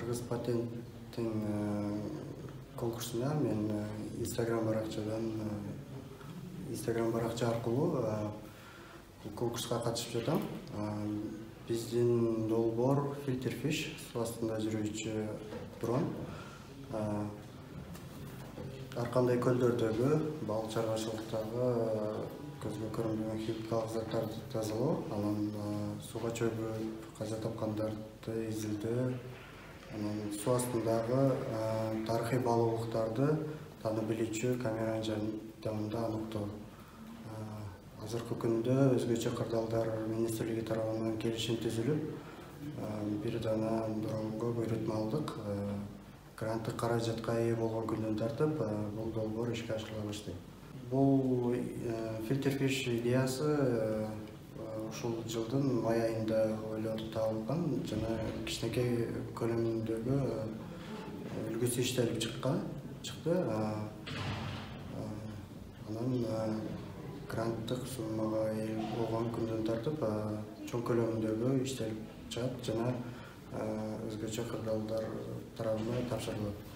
Кыргыз патенттин конкурсуна мен Instagram баракча аркылуу конкурска катышып жатам. Биздин долбоор Filterfish суу астында жүрүүчү дрон. Ар кандай көлдөрдөгү бал чарбачылыктагы көзгө көрүнбөгөн химикалык заттарды тазалоо, анан сууга чөгүп каза тапкандарды изилдөө, анан суу астындагы тарыхый баалуулуктарды таанып билүүчү камеранын жардамында аныктоо. Азыркы күндө өзгөчө кырдаалдар министрлиги тарабынан келишим түзүлүп, бир дана дронго буйрутма алдык. Гранттык каражатка ээ болгон күндөн тартып, бул долбоор ишке ашырыла баштайт. Бул Filterfish идеясы ушул жылдын май айында ойлонуп табылган жана кичинекей көлөмүндөгү үлгүсү иштелип чыкты. Анан гранттык суммага ээ болгон күндөн тартып чоң көлөмүндөгү иштелип чыгат жана өзгөчө кырдаалдар тарабынан тапшырылат.